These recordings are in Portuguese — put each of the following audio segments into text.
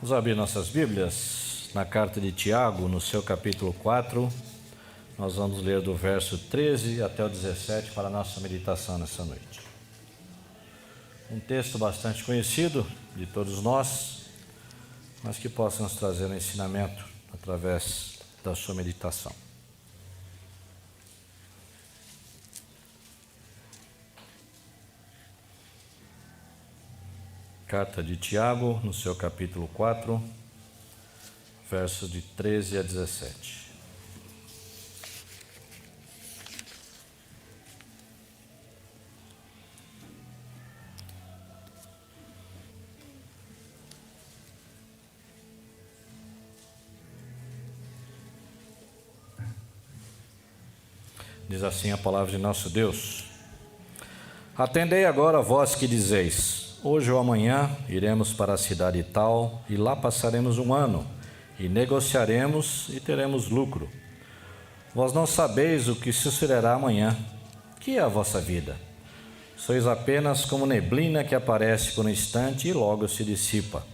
Vamos abrir nossas Bíblias na carta de Tiago, no seu capítulo 4. Nós vamos ler do verso 13 até o 17 para a nossa meditação nessa noite. Um texto bastante conhecido de todos nós, mas que possa nos trazer um ensinamento através da sua meditação. Carta de Tiago, no seu capítulo 4, versos de 13 a 17. Diz assim a palavra de nosso Deus: Atendei agora vós que dizeis: hoje ou amanhã iremos para a cidade tal, e lá passaremos um ano, e negociaremos e teremos lucro. Vós não sabeis o que sucederá amanhã. Que é a vossa vida? Sois apenas como neblina que aparece por um instante e logo se dissipa.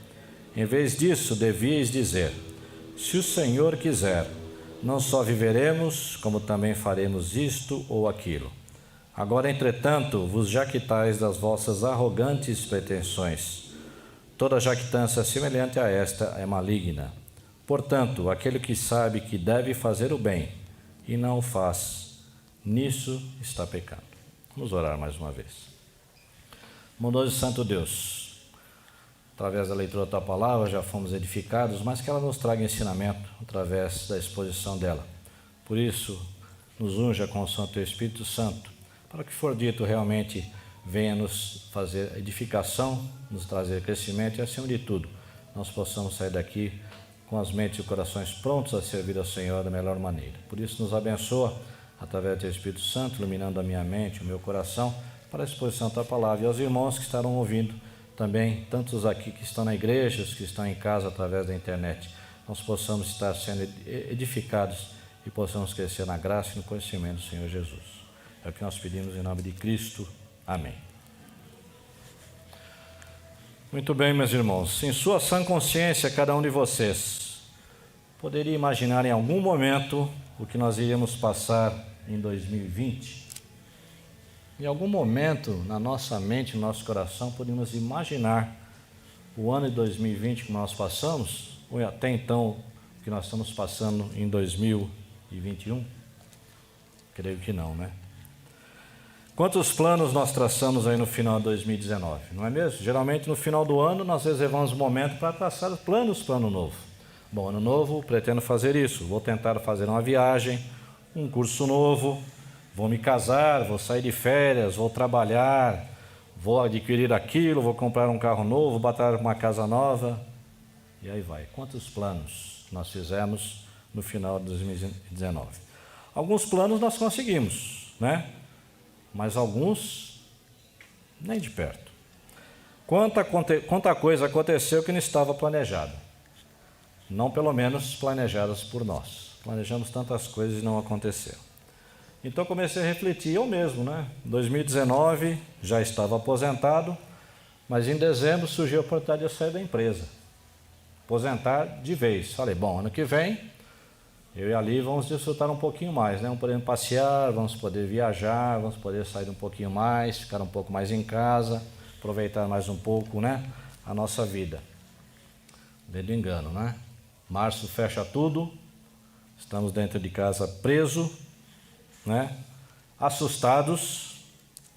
Em vez disso, devíeis dizer: se o Senhor quiser, não só viveremos, como também faremos isto ou aquilo. Agora, entretanto, vos jactais das vossas arrogantes pretensões. Toda jactância semelhante a esta é maligna. Portanto, aquele que sabe que deve fazer o bem e não o faz, nisso está pecando. Vamos orar mais uma vez. Bondoso e santo Deus, através da leitura da tua palavra já fomos edificados, mas que ela nos traga ensinamento através da exposição dela. Por isso, nos unja com o som do teu Espírito Santo, para que for dito realmente venha nos fazer edificação, nos trazer crescimento e, acima de tudo, nós possamos sair daqui com as mentes e corações prontos a servir ao Senhor da melhor maneira. Por isso, nos abençoa através do teu Espírito Santo, iluminando a minha mente, o meu coração, para a exposição da tua palavra. E aos irmãos que estarão ouvindo também, tantos aqui que estão na igreja, os que estão em casa através da internet, nós possamos estar sendo edificados e possamos crescer na graça e no conhecimento do Senhor Jesus. É o que nós pedimos em nome de Cristo. Amém. Muito bem, meus irmãos. Em sua sã consciência, cada um de vocês poderia imaginar em algum momento o que nós iríamos passar em 2020? Em algum momento, na nossa mente, no nosso coração, podemos imaginar o ano de 2020 que nós passamos, ou até então, o que nós estamos passando em 2021? Creio que não, né? Quantos planos nós traçamos aí no final de 2019, não é mesmo? Geralmente no final do ano nós reservamos um momento para traçar planos para o ano novo. Bom, ano novo pretendo fazer isso, vou tentar fazer uma viagem, um curso novo, vou me casar, vou sair de férias, vou trabalhar, vou adquirir aquilo, vou comprar um carro novo, batalhar uma casa nova, e aí vai. Quantos planos nós fizemos no final de 2019? Alguns planos nós conseguimos, né? Mas alguns nem de perto. Quanta coisa aconteceu que não estava planejada. Não pelo menos planejadas por nós. Planejamos tantas coisas e não aconteceu. Então comecei a refletir, eu mesmo, né? 2019 já estava aposentado, mas em dezembro surgiu a oportunidade de eu sair da empresa. Aposentar de vez. Falei, bom, ano que vem eu e ali vamos desfrutar um pouquinho mais, né? Vamos poder passear, vamos poder viajar, vamos poder sair um pouquinho mais, ficar um pouco mais em casa, aproveitar mais um pouco, né? A nossa vida. Dedo engano, né? Março fecha tudo, estamos dentro de casa preso, né? Assustados,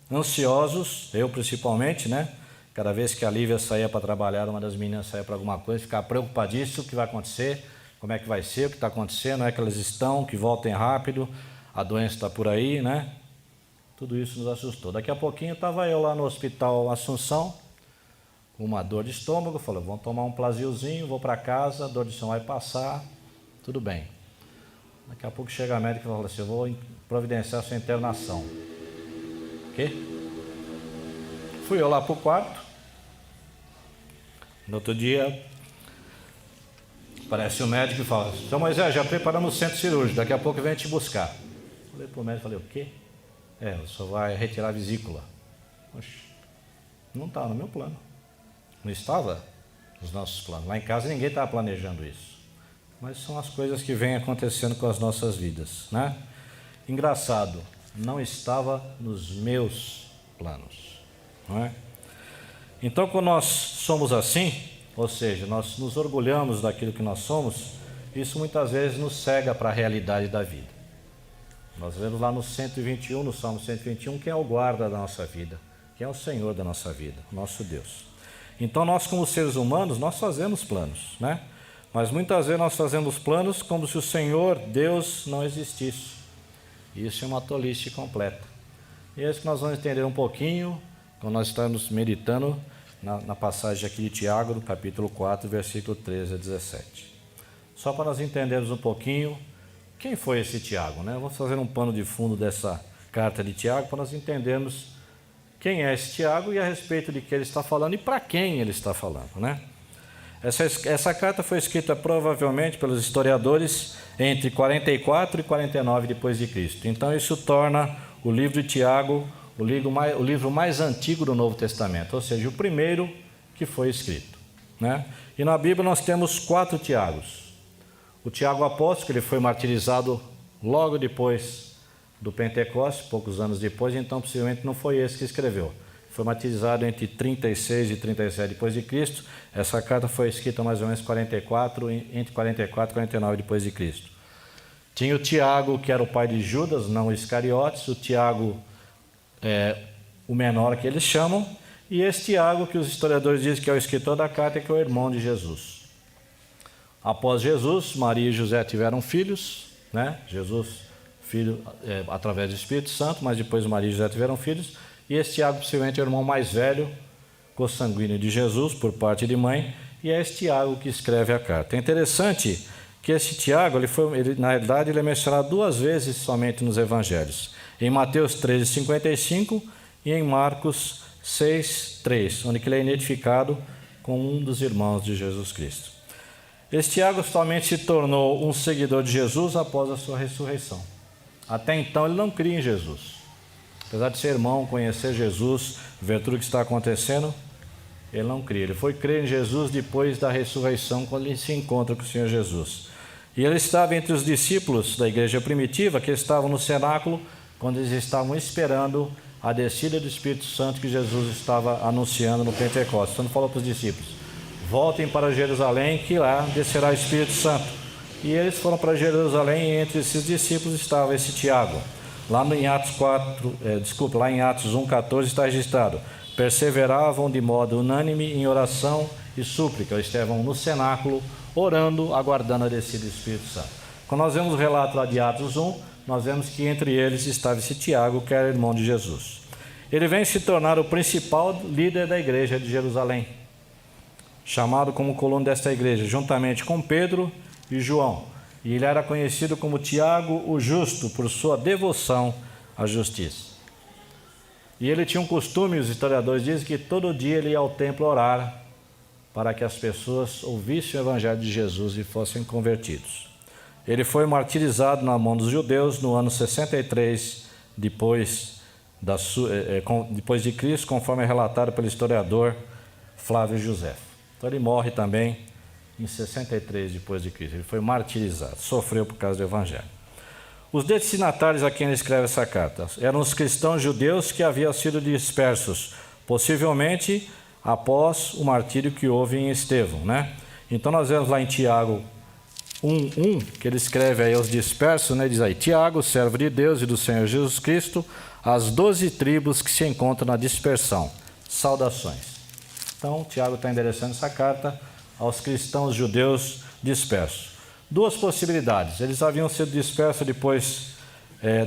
ansiosos, eu principalmente, né? Cada vez que a Lívia saía para trabalhar, uma das meninas saía para alguma coisa, ficava preocupadíssimo, o que vai acontecer, como é que vai ser, o que está acontecendo, é que elas estão, que voltem rápido, a doença está por aí, né? Tudo isso nos assustou. Daqui a pouquinho estava eu lá no hospital Assunção, com uma dor de estômago, falei, vamos tomar um Plasilzinho, vou para casa, a dor de estômago vai passar, tudo bem. Daqui a pouco chega a médica e fala assim, eu vou providenciar a sua internação. O quê? Fui eu lá para o quarto, no outro dia aparece o médico e fala, então Moisés, já preparamos o centro cirúrgico, daqui a pouco vem te buscar. Falei para o médico, falei, o quê? O senhor vai retirar a vesícula. Oxe, não está no meu plano. Não estava? os nossos planos. Lá em casa ninguém estava planejando isso, mas são as coisas que vêm acontecendo com as nossas vidas, né? Engraçado, não estava nos meus planos, não é? Então, quando nós somos assim, ou seja, nós nos orgulhamos daquilo que nós somos, isso muitas vezes nos cega para a realidade da vida. Nós vemos lá no 121, no Salmo 121, quem é o guarda da nossa vida, quem é o Senhor da nossa vida, nosso Deus. Então nós, como seres humanos, nós fazemos planos, né? Mas muitas vezes nós fazemos planos como se o Senhor, Deus, não existisse. Isso é uma tolice completa. E é isso que nós vamos entender um pouquinho quando nós estamos meditando na passagem aqui de Tiago, no capítulo 4, versículo 13 a 17. Só para nós entendermos um pouquinho quem foi esse Tiago, né? Vamos fazer um pano de fundo dessa carta de Tiago para nós entendermos quem é esse Tiago e a respeito de que ele está falando e para quem ele está falando, né? Essa carta foi escrita provavelmente pelos historiadores entre 44 e 49 depois de Cristo. Então isso torna o livro de Tiago o livro mais antigo do Novo Testamento, ou seja, o primeiro que foi escrito, né? E na Bíblia nós temos 4 Tiagos. O Tiago apóstolo, que ele foi martirizado logo depois do Pentecostes, poucos anos depois, então possivelmente não foi esse que escreveu. Foi martirizado entre 36 e 37 depois de Cristo. Essa carta foi escrita mais ou menos entre 44 e 49 depois de Cristo. Tinha o Tiago, que era o pai de Judas, não o Iscariotes, o Tiago o menor que eles chamam, e esse Tiago que os historiadores dizem que é o escritor da carta, que é o irmão de Jesus. Após Jesus, Maria e José tiveram filhos, né? Jesus, filho através do Espírito Santo, mas depois Maria e José tiveram filhos, e esse Tiago possivelmente é o irmão mais velho, consanguíneo de Jesus, por parte de mãe, e é esse Tiago que escreve a carta. É interessante que esse Tiago, na realidade, ele é mencionado 2 vezes somente nos evangelhos. Em Mateus 13:55 e em Marcos 6:3, onde ele é identificado com um dos irmãos de Jesus Cristo. Esse Tiago somente se tornou um seguidor de Jesus após a sua ressurreição. Até então ele não cria em Jesus. Apesar de ser irmão, conhecer Jesus, ver tudo o que está acontecendo, ele não cria. Ele foi crer em Jesus depois da ressurreição, quando ele se encontra com o Senhor Jesus. E ele estava entre os discípulos da igreja primitiva, que estavam no cenáculo, quando eles estavam esperando a descida do Espírito Santo que Jesus estava anunciando no Pentecostes. Então ele falou para os discípulos: voltem para Jerusalém, que lá descerá o Espírito Santo. E eles foram para Jerusalém, e entre esses discípulos estava esse Tiago. Lá em Atos 1:14 está registrado: perseveravam de modo unânime em oração e súplica. Eles estavam no cenáculo, orando, aguardando a descida do Espírito Santo. Quando nós vemos o relato lá de Atos 1, nós vemos que entre eles estava esse Tiago, que era irmão de Jesus. Ele vem se tornar o principal líder da igreja de Jerusalém, chamado como coluna desta igreja, juntamente com Pedro e João. E ele era conhecido como Tiago o Justo, por sua devoção à justiça. E ele tinha um costume, os historiadores dizem, que todo dia ele ia ao templo orar para que as pessoas ouvissem o evangelho de Jesus e fossem convertidos. Ele foi martirizado na mão dos judeus no ano 63 depois de Cristo, conforme é relatado pelo historiador Flávio José. Então ele morre também em 63 depois de Cristo. Ele foi martirizado, sofreu por causa do evangelho. Os destinatários a quem ele escreve essa carta eram os cristãos judeus que haviam sido dispersos, possivelmente após o martírio que houve em Estevão, né? Então nós vemos lá em Tiago 1:1, que ele escreve aí aos dispersos, né? Diz aí: Tiago, servo de Deus e do Senhor Jesus Cristo, as 12 tribos que se encontram na dispersão, saudações. Então Tiago está endereçando essa carta aos cristãos judeus dispersos. 2 possibilidades: eles haviam sido dispersos depois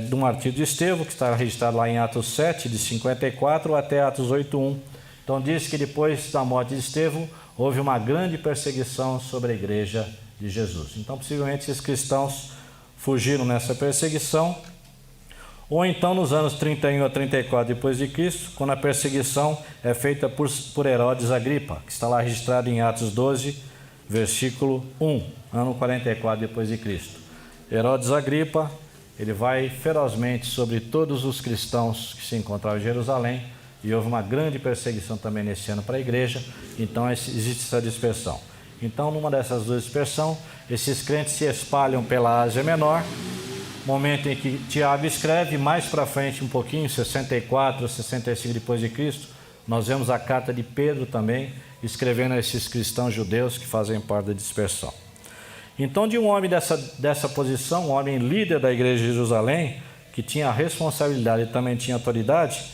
do martírio de Estevão, que está registrado lá em Atos 7, de 54 até Atos 8:1. Então diz que depois da morte de Estevão houve uma grande perseguição sobre a igreja de Jesus. Então possivelmente esses cristãos fugiram nessa perseguição, ou então nos anos 31 a 34 depois de Cristo, quando a perseguição é feita por Herodes Agripa, que está lá registrado em Atos 12, versículo 1, ano 44 depois de Cristo. Herodes Agripa, ele vai ferozmente sobre todos os cristãos que se encontravam em Jerusalém, e houve uma grande perseguição também nesse ano para a igreja, então existe essa dispersão. Então, numa dessas duas dispersões, esses crentes se espalham pela Ásia Menor, momento em que Tiago escreve, mais para frente um pouquinho, 64, 65 depois de Cristo, nós vemos a carta de Pedro também, escrevendo a esses cristãos judeus que fazem parte da dispersão. Então, de um homem dessa posição, um homem líder da igreja de Jerusalém, que tinha a responsabilidade e também tinha autoridade,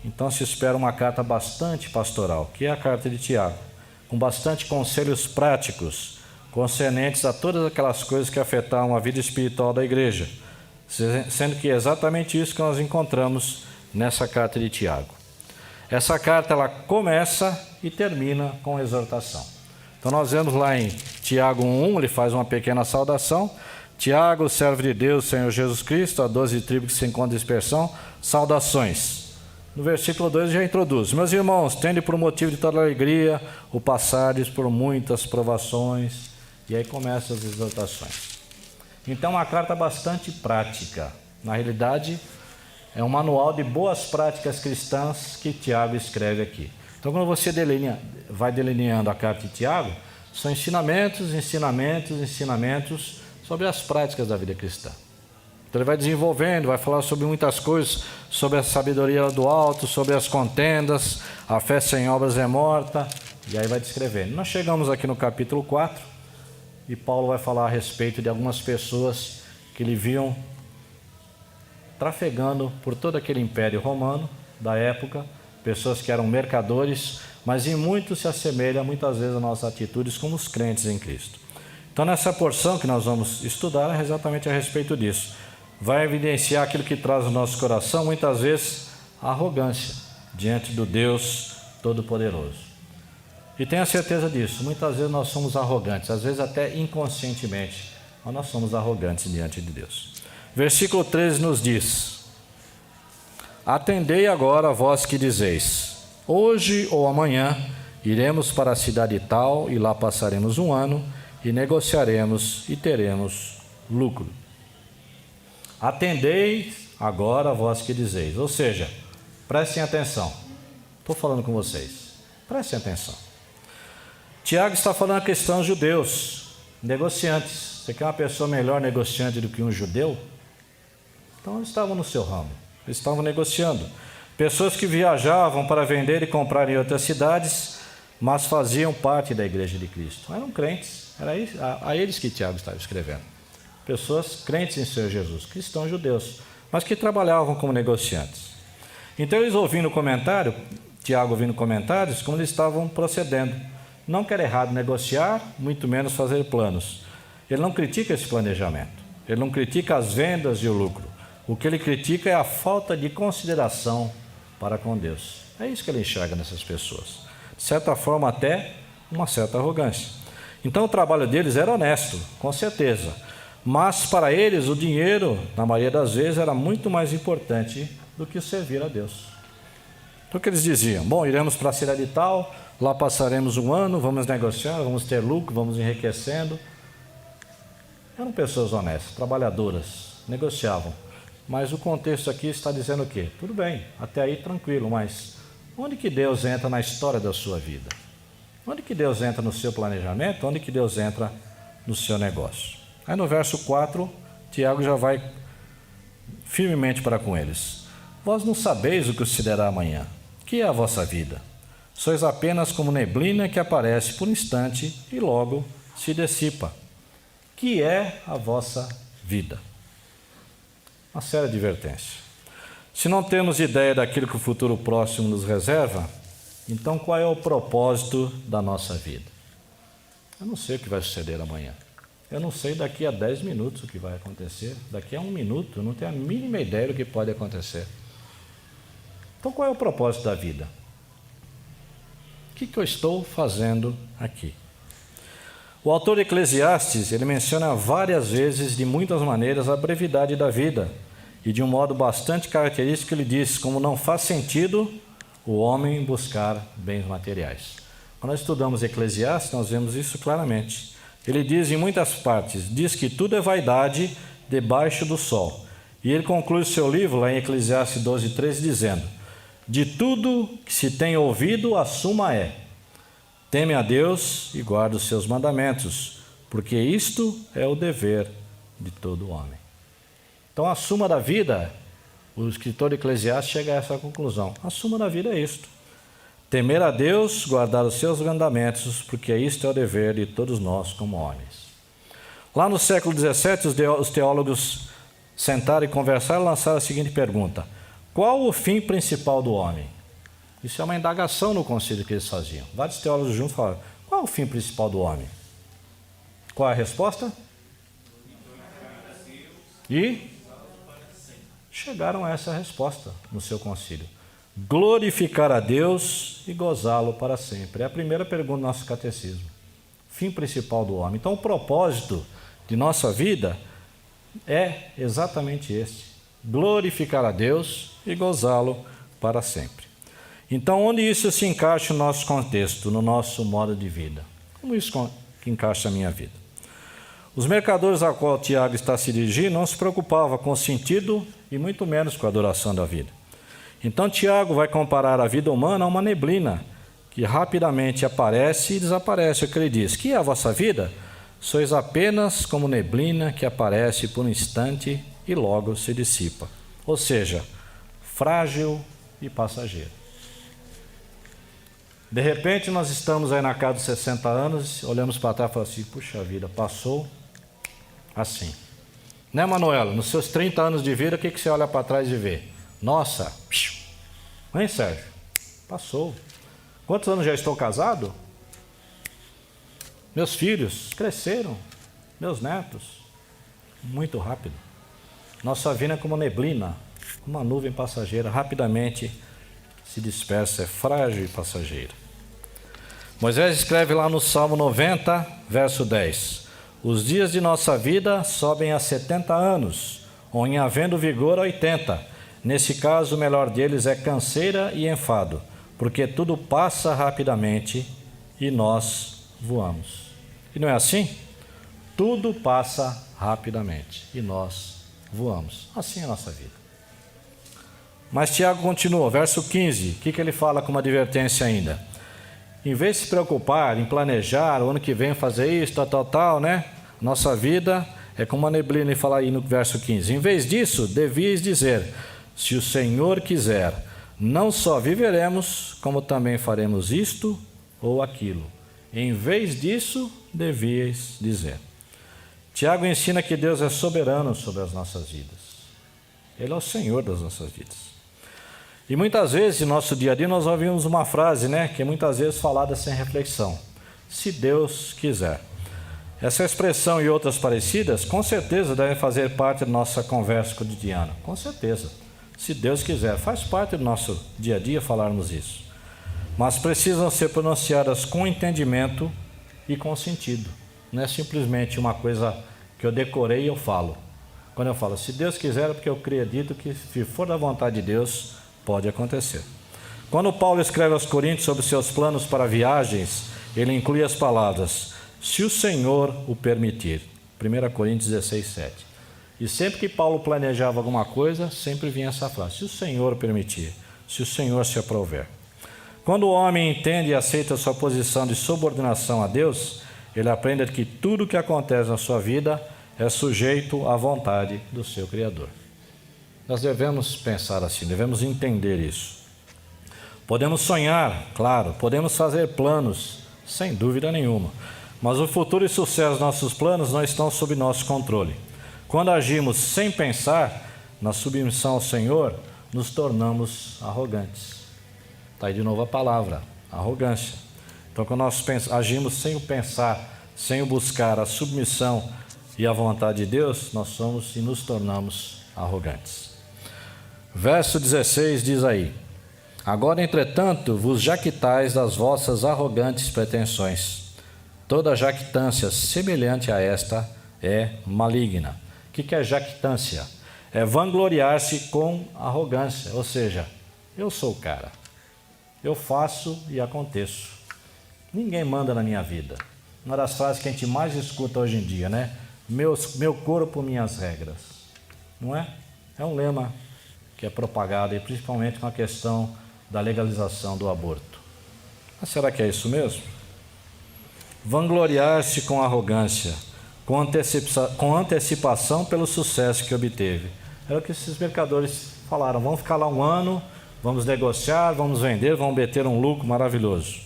então se espera uma carta bastante pastoral, que é a carta de Tiago, com bastante conselhos práticos, concernentes a todas aquelas coisas que afetavam a vida espiritual da igreja, sendo que é exatamente isso que nós encontramos nessa carta de Tiago. Essa carta ela começa e termina com exortação. Então nós vemos lá em Tiago 1:1, ele faz uma pequena saudação. Tiago, servo de Deus, Senhor Jesus Cristo, a 12 tribos que se encontram em dispersão, saudações. No versículo 2 já introduz: meus irmãos, tende por motivo de toda alegria o passardes por muitas provações. E aí começam as exortações. Então uma carta bastante prática. Na realidade, é um manual de boas práticas cristãs que Tiago escreve aqui. Então quando você vai delineando a carta de Tiago, são ensinamentos sobre as práticas da vida cristã. Então ele vai desenvolvendo, vai falar sobre muitas coisas, sobre a sabedoria do alto, sobre as contendas, a fé sem obras é morta, e aí vai descrevendo. Nós chegamos aqui no capítulo 4, e Paulo vai falar a respeito de algumas pessoas que ele viam trafegando por todo aquele império romano da época, pessoas que eram mercadores, mas em muito se assemelha muitas vezes a nossas atitudes como os crentes em Cristo. Então nessa porção que nós vamos estudar é exatamente a respeito disso. Vai evidenciar aquilo que traz no nosso coração, muitas vezes, a arrogância diante do Deus Todo-Poderoso. E tenha certeza disso, muitas vezes nós somos arrogantes, às vezes até inconscientemente, mas nós somos arrogantes diante de Deus. Versículo 13 nos diz: atendei agora vós que dizeis, hoje ou amanhã iremos para a cidade tal e lá passaremos um ano e negociaremos e teremos lucro. Atendei agora vós que dizeis, ou seja, prestem atenção, estou falando com vocês, prestem atenção. Tiago está falando a questão judeus, negociantes. Você quer uma pessoa melhor negociante do que um judeu? Então eles estavam no seu ramo, eles estavam negociando. Pessoas que viajavam para vender e comprar em outras cidades, mas faziam parte da igreja de Cristo. Eram crentes, era a eles que Tiago estava escrevendo. Pessoas crentes em Senhor Jesus, cristãos judeus, mas que trabalhavam como negociantes. Então eles ouvindo o comentário, Tiago ouvindo comentários, como eles estavam procedendo. Não que era errado negociar, muito menos fazer planos. Ele não critica esse planejamento, ele não critica as vendas e o lucro. O que ele critica é a falta de consideração para com Deus. É isso que ele enxerga nessas pessoas. De certa forma, até uma certa arrogância. Então o trabalho deles era honesto, com certeza. Mas para eles o dinheiro, na maioria das vezes, era muito mais importante do que servir a Deus. Então o que eles diziam? Bom, iremos para a cidade tal, lá passaremos um ano, vamos negociar, vamos ter lucro, vamos enriquecendo. Eram pessoas honestas, trabalhadoras, negociavam. Mas o contexto aqui está dizendo o quê? Tudo bem, até aí tranquilo, mas onde que Deus entra na história da sua vida? Onde que Deus entra no seu planejamento? Onde que Deus entra no seu negócio? Aí no verso 4, Tiago já vai firmemente para com eles. Vós não sabeis o que se dará amanhã. Que é a vossa vida? Sois apenas como neblina que aparece por um instante e logo se dissipa. Que é a vossa vida? Uma séria advertência. Se não temos ideia daquilo que o futuro próximo nos reserva, então qual é o propósito da nossa vida? Eu não sei o que vai suceder amanhã. Eu não sei daqui a 10 minutos o que vai acontecer. Daqui a 1 minuto eu não tenho a mínima ideia do que pode acontecer. Então qual é o propósito da vida? O que eu estou fazendo aqui? O autor de Eclesiastes, ele menciona várias vezes, de muitas maneiras, a brevidade da vida. E de um modo bastante característico ele diz, como não faz sentido o homem buscar bens materiais. Quando nós estudamos Eclesiastes, nós vemos isso claramente. Ele diz em muitas partes, diz que tudo é vaidade debaixo do sol. E ele conclui o seu livro, lá em Eclesiastes 12:13, dizendo, De tudo que se tem ouvido, a suma é: teme a Deus e guarda os seus mandamentos, porque isto é o dever de todo homem. Então a suma da vida, o escritor de Eclesiastes chega a essa conclusão. A suma da vida é isto: temer a Deus, guardar os seus mandamentos, porque isto é o dever de todos nós como homens. Lá no século XVII, os teólogos sentaram e conversaram e lançaram a seguinte pergunta: qual o fim principal do homem? Isso é uma indagação no concílio que eles faziam. Vários teólogos juntos falaram: qual é o fim principal do homem? Qual é a resposta? E chegaram a essa resposta no seu concílio: glorificar a Deus e gozá-lo para sempre. É a primeira pergunta do nosso catecismo. Fim principal do homem. Então o propósito de nossa vida é exatamente este: glorificar a Deus e gozá-lo para sempre. Então, onde isso se encaixa no nosso contexto, no nosso modo de vida? Como isso que encaixa na minha vida? Os mercadores a qual Tiago está se dirigindo não se preocupavam com o sentido e muito menos com a duração da vida. Então Tiago vai comparar a vida humana a uma neblina que rapidamente aparece e desaparece. O que ele diz: que é a vossa vida? Sois apenas como neblina que aparece por um instante e logo se dissipa. Ou seja, frágil e passageiro. De repente nós estamos aí na casa dos 60 anos, olhamos para trás e falamos assim: puxa vida, passou assim. Né, Manuela? Nos seus 30 anos de vida, o que você olha para trás e vê? Nossa, hein, Sérgio? Passou. Quantos anos já estou casado? Meus filhos cresceram, meus netos, muito rápido. Nossa vida é como neblina, uma nuvem passageira, rapidamente se dispersa, é frágil e passageira. Moisés escreve lá no Salmo 90, verso 10: os dias de nossa vida sobem a 70 anos, ou em havendo vigor a 80. Nesse caso, o melhor deles é canseira e enfado, porque tudo passa rapidamente e nós voamos. E não é assim? Tudo passa rapidamente e nós voamos. Assim é a nossa vida. Mas Tiago continua, verso 15, o que ele fala como advertência ainda? Em vez de se preocupar em planejar, o ano que vem fazer isso, tal, né? Nossa vida é como uma neblina, ele fala aí no verso 15. Em vez disso, devias dizer: se o Senhor quiser, não só viveremos, como também faremos isto ou aquilo. Em vez disso, devias dizer. Tiago ensina que Deus é soberano sobre as nossas vidas. Ele é o Senhor das nossas vidas. E muitas vezes, no nosso dia a dia, nós ouvimos uma frase, né, que é muitas vezes falada sem reflexão: se Deus quiser. Essa expressão e outras parecidas, com certeza, devem fazer parte da nossa conversa cotidiana. Com certeza. Se Deus quiser, faz parte do nosso dia a dia falarmos isso. Mas precisam ser pronunciadas com entendimento e com sentido. Não é simplesmente uma coisa que eu decorei e eu falo. Quando eu falo, se Deus quiser, é porque eu acredito que, se for da vontade de Deus, pode acontecer. Quando Paulo escreve aos Coríntios sobre seus planos para viagens, ele inclui as palavras: se o Senhor o permitir. 1 Coríntios 16, 7. E sempre que Paulo planejava alguma coisa, sempre vinha essa frase: se o Senhor permitir, se o Senhor se aprouver. Quando o homem entende e aceita a sua posição de subordinação a Deus, ele aprende que tudo o que acontece na sua vida é sujeito à vontade do seu Criador. Nós devemos pensar assim, devemos entender isso. Podemos sonhar, claro, podemos fazer planos, sem dúvida nenhuma, mas o futuro e sucesso dos nossos planos não estão sob nosso controle. Quando agimos sem pensar, na submissão ao Senhor, nos tornamos arrogantes. Está aí de novo a palavra, arrogância. Então, quando nós agimos sem o pensar, sem o buscar, a submissão e a vontade de Deus, nós somos e nos tornamos arrogantes. Verso 16 diz aí: agora, entretanto, vos jactais das vossas arrogantes pretensões. Toda jactância semelhante a esta é maligna. O que é jactância? É vangloriar-se com arrogância, ou seja, eu sou o cara, eu faço e aconteço, ninguém manda na minha vida. Uma das frases que a gente mais escuta hoje em dia, né? Meu corpo, minhas regras. Não é? É um lema que é propagado, e principalmente com a questão da legalização do aborto. Mas será que é isso mesmo? Vangloriar-se com arrogância, com antecipação pelo sucesso que obteve. Era o que esses mercadores falaram: vamos ficar lá um ano, vamos negociar, vamos vender, vamos obter um lucro maravilhoso.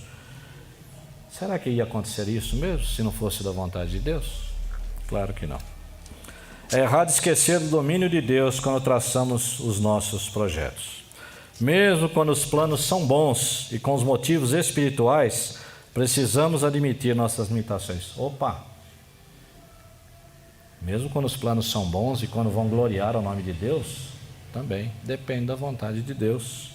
Será que ia acontecer isso mesmo, se não fosse da vontade de Deus? Claro que não. É errado esquecer do domínio de Deus quando traçamos os nossos projetos. Mesmo quando os planos são bons e com os motivos espirituais, precisamos admitir nossas limitações. Opa! Mesmo quando os planos são bons e quando vão gloriar o nome de Deus, também depende da vontade de Deus.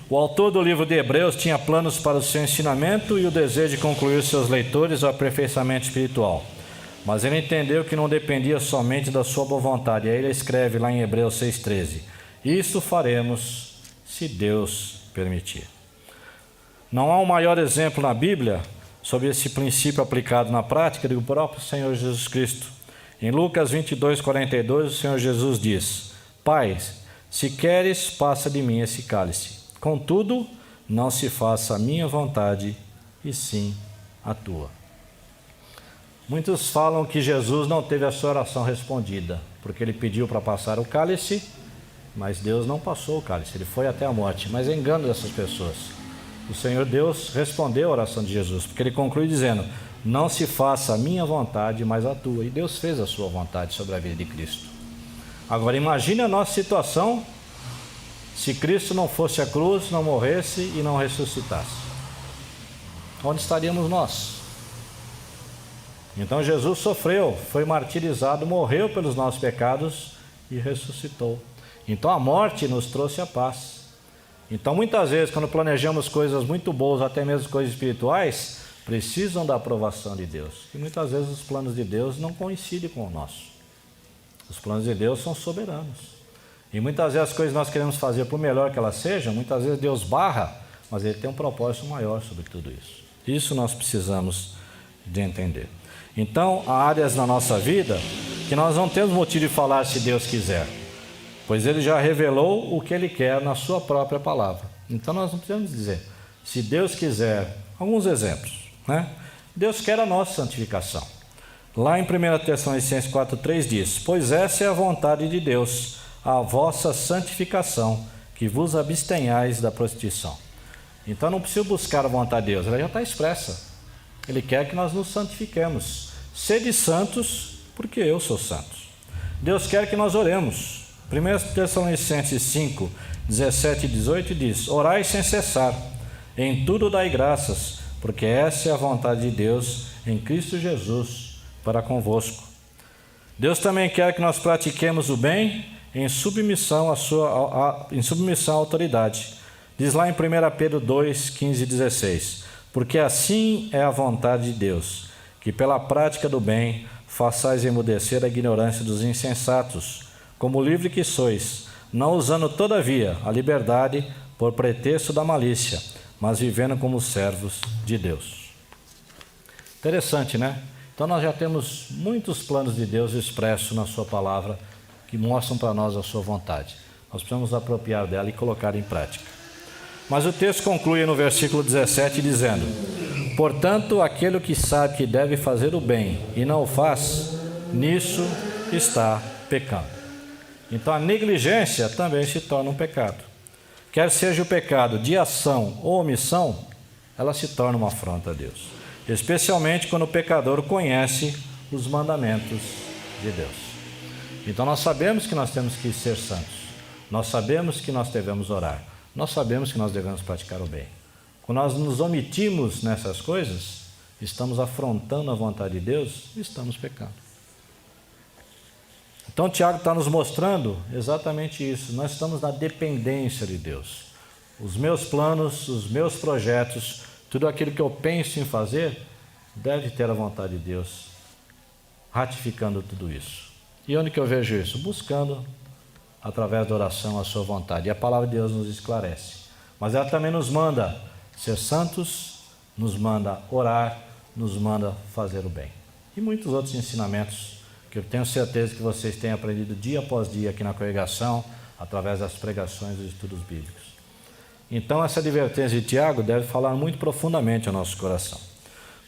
O autor do livro de Hebreus tinha planos para o seu ensinamento e o desejo de concluir seus leitores ao aperfeiçoamento espiritual. Mas ele entendeu que não dependia somente da sua boa vontade. Aí ele escreve lá em Hebreus 6,13: isto faremos se Deus permitir. Não há um maior exemplo na Bíblia sobre esse princípio aplicado na prática do próprio Senhor Jesus Cristo. Em Lucas 22:42, o Senhor Jesus diz: Pai, se queres, passa de mim esse cálice. Contudo, não se faça a minha vontade, e sim a tua. Muitos falam que Jesus não teve a sua oração respondida, porque ele pediu para passar o cálice, mas Deus não passou o cálice, ele foi até a morte. Mas é engano dessas pessoas. O Senhor Deus respondeu a oração de Jesus, porque ele conclui dizendo: não se faça a minha vontade, mas a tua. E Deus fez a sua vontade sobre a vida de Cristo. Agora imagine a nossa situação se Cristo não fosse à cruz, não morresse e não ressuscitasse. Onde estaríamos nós? Então Jesus sofreu, foi martirizado, morreu pelos nossos pecados e ressuscitou. Então a morte nos trouxe a paz. Então muitas vezes quando planejamos coisas muito boas, até mesmo coisas espirituais, precisam da aprovação de Deus. E muitas vezes os planos de Deus não coincidem com o nosso. Os planos de Deus são soberanos. E muitas vezes as coisas que nós queremos fazer, por melhor que elas sejam, muitas vezes Deus barra, mas Ele tem um propósito maior sobre tudo isso. Isso nós precisamos de entender. Então, há áreas na nossa vida que nós não temos motivo de falar se Deus quiser, pois Ele já revelou o que Ele quer na sua própria palavra. Então nós não precisamos dizer, se Deus quiser. Alguns exemplos, né? Deus quer a nossa santificação. Lá em 1 Tessalonicenses 4,3 diz: pois essa é a vontade de Deus, a vossa santificação, que vos abstenhais da prostituição. Então não preciso buscar a vontade de Deus, ela já está expressa. Ele quer que nós nos santifiquemos. Sede santos, porque eu sou santo. Deus quer que nós oremos. 1 Tessalonicenses 5, 17 e 18 diz: orai sem cessar, em tudo dai graças, porque essa é a vontade de Deus em Cristo Jesus para convosco. Deus também quer que nós pratiquemos o bem em submissão à autoridade. Diz lá em 1 Pedro 2, 15 e 16: porque assim é a vontade de Deus, que pela prática do bem façais emudecer a ignorância dos insensatos, como livre que sois, não usando todavia a liberdade por pretexto da malícia, mas vivendo como servos de Deus. Interessante, né? Então nós já temos muitos planos de Deus expressos na sua palavra, que mostram para nós a sua vontade. Nós precisamos apropriar dela e colocar em prática. Mas o texto conclui no versículo 17 dizendo: portanto, aquele que sabe que deve fazer o bem e não o faz, nisso está pecando. Então a negligência também se torna um pecado. Quer seja o pecado de ação ou omissão, ela se torna uma afronta a Deus. Especialmente quando o pecador conhece os mandamentos de Deus. Então nós sabemos que nós temos que ser santos. Nós sabemos que nós devemos orar. Nós sabemos que nós devemos praticar o bem. Quando nós nos omitimos nessas coisas, estamos afrontando a vontade de Deus e estamos pecando. Então Tiago está nos mostrando exatamente isso. Nós estamos na dependência de Deus. Os meus planos, os meus projetos, tudo aquilo que eu penso em fazer, deve ter a vontade de Deus, ratificando tudo isso. E onde que eu vejo isso? Buscando, através da oração, a sua vontade. E a palavra de Deus nos esclarece. Mas ela também nos manda ser santos, nos manda orar, nos manda fazer o bem. E muitos outros ensinamentos que eu tenho certeza que vocês têm aprendido dia após dia aqui na congregação, através das pregações e dos estudos bíblicos. Então essa advertência de Tiago deve falar muito profundamente ao nosso coração.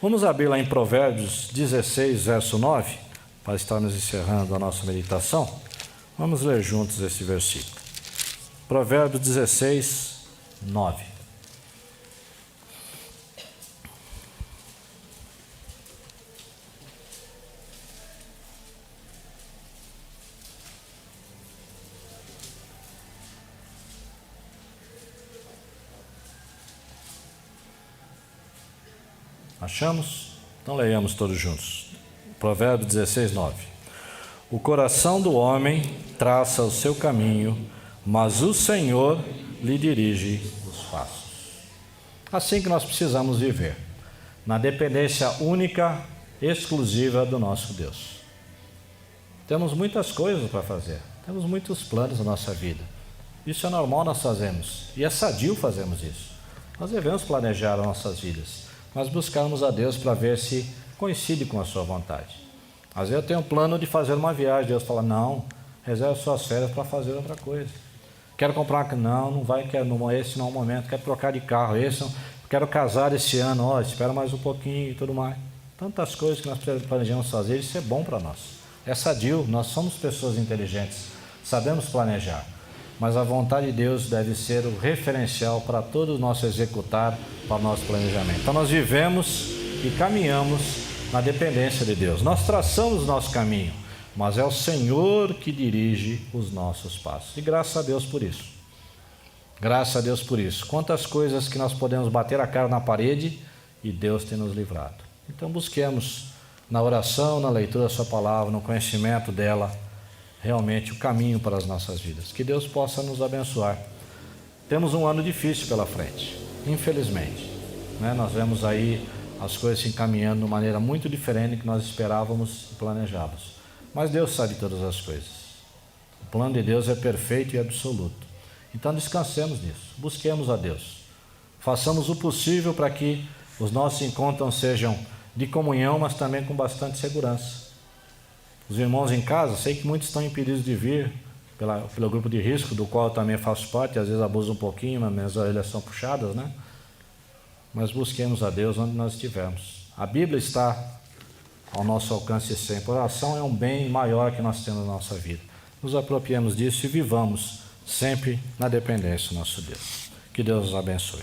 Vamos abrir lá em Provérbios 16, verso 9, para estarmos encerrando a nossa meditação. Vamos ler juntos esse versículo. Provérbios 16, 9. Achamos? Então leiamos todos juntos. Provérbios 16, 9. O coração do homem traça o seu caminho, mas o Senhor lhe dirige os passos. Assim que nós precisamos viver, na dependência única, exclusiva do nosso Deus. Temos muitas coisas para fazer, temos muitos planos na nossa vida. Isso é normal, nós fazemos, e é sadio fazermos isso. Nós devemos planejar as nossas vidas, mas buscarmos a Deus para ver se coincide com a sua vontade. Às vezes eu tenho um plano de fazer uma viagem, Deus fala, não, reserve suas férias para fazer outra coisa. Quero comprar, não vai, esse não é o momento, quero trocar de carro, quero casar esse ano, espera mais um pouquinho e tudo mais. Tantas coisas que nós planejamos fazer, isso é bom para nós. É sadio, nós somos pessoas inteligentes, sabemos planejar. Mas a vontade de Deus deve ser o referencial para todo o nosso executar, para o nosso planejamento. Então nós vivemos e caminhamos na dependência de Deus. Nós traçamos o nosso caminho, mas é o Senhor que dirige os nossos passos. E graças a Deus por isso. Graças a Deus por isso. Quantas coisas que nós podemos bater a cara na parede e Deus tem nos livrado. Então busquemos na oração, na leitura da sua palavra, no conhecimento dela, realmente o caminho para as nossas vidas. Que Deus possa nos abençoar. Temos um ano difícil pela frente, infelizmente. Nós vemos aí as coisas se encaminhando de maneira muito diferente do que nós esperávamos e planejávamos. Mas Deus sabe todas as coisas. O plano de Deus é perfeito e absoluto. Então descansemos nisso, busquemos a Deus. Façamos o possível para que os nossos encontros sejam de comunhão, mas também com bastante segurança. Os irmãos em casa, sei que muitos estão impedidos de vir pelo grupo de risco, do qual eu também faço parte, às vezes abuso um pouquinho, mas minhas orelhas são puxadas, Mas busquemos a Deus onde nós estivermos. A Bíblia está ao nosso alcance sempre. A oração é um bem maior que nós temos na nossa vida. Nos apropriemos disso e vivamos sempre na dependência do nosso Deus. Que Deus os abençoe.